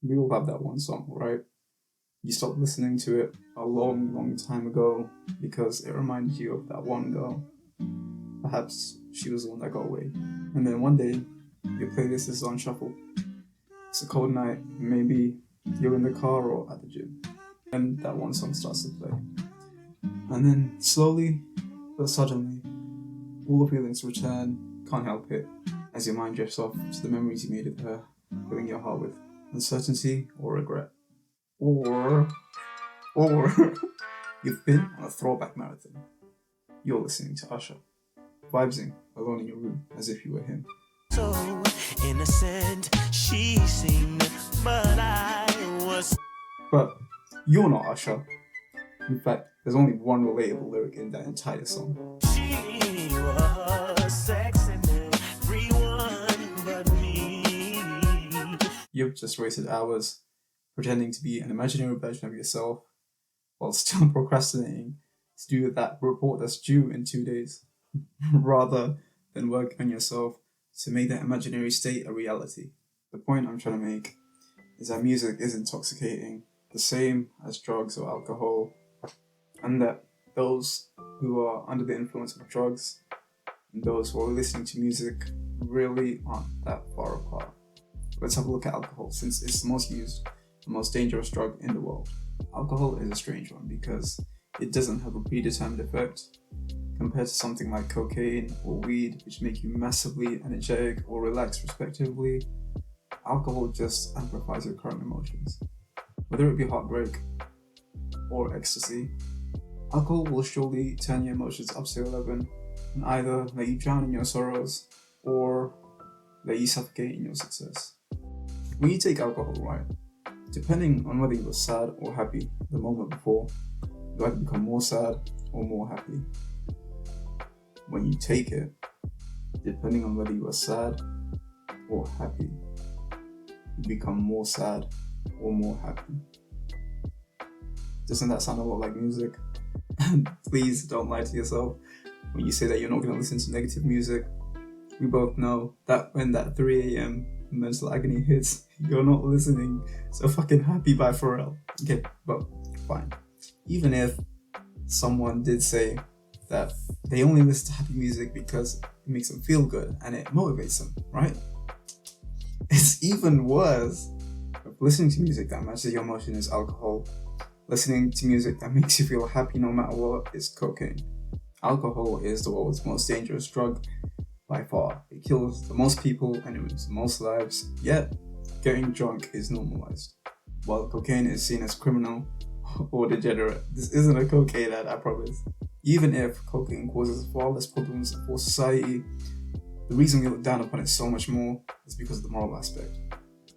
We all have that one song, right? You stopped listening to it a long, long time ago because it reminded you of that one girl. Perhaps she was the one that got away. And then one day, your playlist is on shuffle. It's a cold night, maybe you're in the car or at the gym, and that one song starts to play. And then slowly, but suddenly, all the feelings return, can't help it, as your mind drifts off to the memories you made of her, filling your heart with uncertainty or regret. Or, or, you've been on a throwback marathon. You're listening to Usher, vibesing alone in your room as if you were him. So innocent, she seemed, but I was. But you're not Usher. In fact, there's only one relatable lyric in that entire song. She was sexing everyone but me. You've just wasted hours pretending to be an imaginary version of yourself while still procrastinating to do that report that's due in 2 days, rather than work on yourself to make that imaginary state a reality. The point I'm trying to make is that music is intoxicating, the same as drugs or alcohol, and that those who are under the influence of drugs and those who are listening to music really aren't that far apart. Let's have a look at alcohol, since it's the most used and most dangerous drug in the world. Alcohol is a strange one because it doesn't have a predetermined effect compared to something like cocaine or weed, which make you massively energetic or relaxed respectively. Alcohol just amplifies your current emotions. Whether it be heartbreak or ecstasy, alcohol will surely turn your emotions up to 11 and either let you drown in your sorrows or let you suffocate in your success. When you take alcohol, right, depending on whether you were sad or happy the moment before, you either become more sad or more happy. When you take it, depending on whether you are sad or happy, you become more sad or more happy. Doesn't that sound a lot like music? Please don't lie to yourself when you say that you're not going to listen to negative music. We both know that when that 3 a.m. mental agony hits, you're not listening to fucking Happy by Pharrell. Okay, but fine. Even if someone did say that they only listen to happy music because it makes them feel good and it motivates them, right? It's even worse if listening to music that matches your emotion is alcohol. Listening to music that makes you feel happy no matter what is cocaine. Alcohol is the world's most dangerous drug by far. It kills the most people and it ruins the most lives, yet getting drunk is normalized. While cocaine is seen as criminal or degenerate. This isn't a cocaine ad, I promise. Even if cocaine causes far less problems for society, the reason we look down upon it so much more is because of the moral aspect.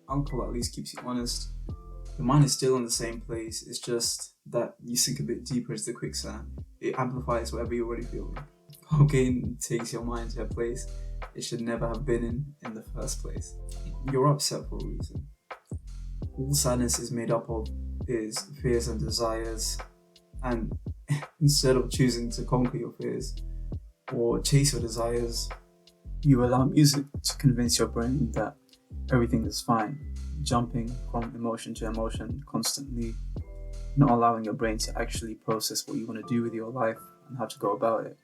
Alcohol at least keeps you honest. Your mind is still in the same place, it's just that you sink a bit deeper into the quicksand. It amplifies whatever you're already feeling. Cocaine takes your mind to a place it should never have been in the first place. You're upset for a reason. All sadness is made up of is fears and desires, and instead of choosing to conquer your fears or chase your desires, you allow music to convince your brain that everything is fine, jumping from emotion to emotion constantly, not allowing your brain to actually process what you want to do with your life and how to go about it.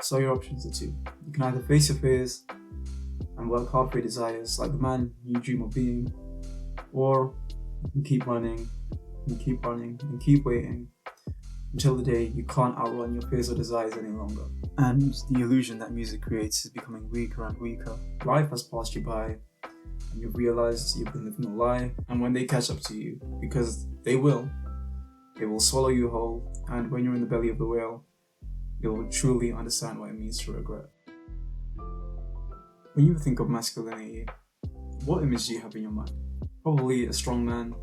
So your options are two. You can either face your fears and work hard for your desires like the man you dream of being, or you can keep running and keep running and keep waiting until the day you can't outrun your fears or desires any longer. And the illusion that music creates is becoming weaker and weaker. Life has passed you by and you've realized you've been living a lie, and when they catch up to you, because they will swallow you whole, and when you're in the belly of the whale, you'll truly understand what it means to regret. When you think of masculinity, what image do you have in your mind? Probably a strong man,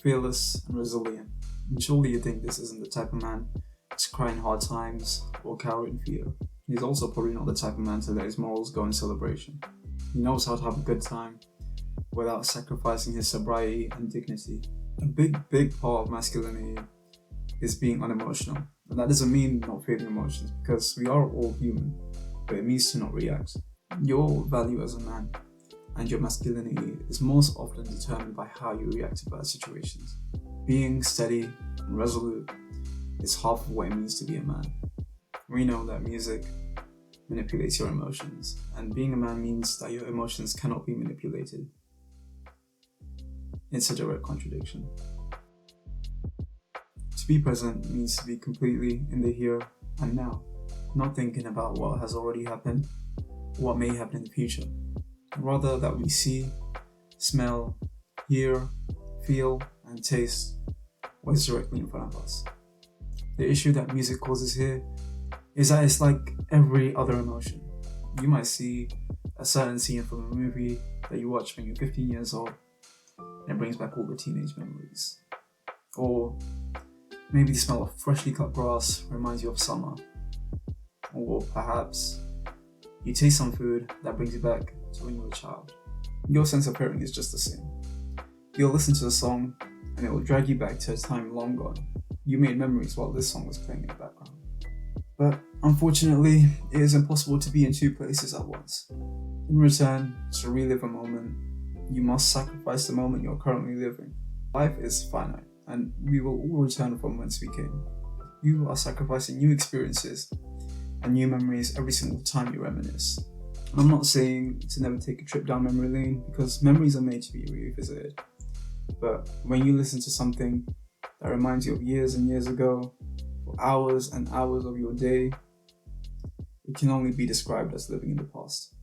fearless and resilient. And surely you think this isn't the type of man to cry in hard times or cower in fear. He's also probably not the type of man to let his morals go in celebration. He knows how to have a good time without sacrificing his sobriety and dignity. A big part of masculinity is being unemotional. And that doesn't mean not feeling emotions, because we are all human, but it means to not react. Your value as a man and your masculinity is most often determined by how you react to bad situations. Being steady and resolute is half of what it means to be a man. We know that music manipulates your emotions, and being a man means that your emotions cannot be manipulated. It's a direct contradiction. To be present means to be completely in the here and now, not thinking about what has already happened, what may happen in the future. Rather that we see, smell, hear, feel, and taste what is directly in front of us. The issue that music causes here is that it's like every other emotion. You might see a certain scene from a movie that you watched when you're 15 years old, and it brings back all the teenage memories. Or maybe the smell of freshly cut grass reminds you of summer. Or perhaps you taste some food that brings you back to when you were a child. Your sense of hearing is just the same. You'll listen to a song and it will drag you back to a time long gone. You made memories while this song was playing in the background. But unfortunately, it is impossible to be in two places at once. In return, to relive a moment, you must sacrifice the moment you're currently living. Life is finite, and we will all return from whence we came. You are sacrificing new experiences and new memories every single time you reminisce. I'm not saying to never take a trip down memory lane, because memories are made to be revisited. But when you listen to something that reminds you of years and years ago, for hours and hours of your day, it can only be described as living in the past.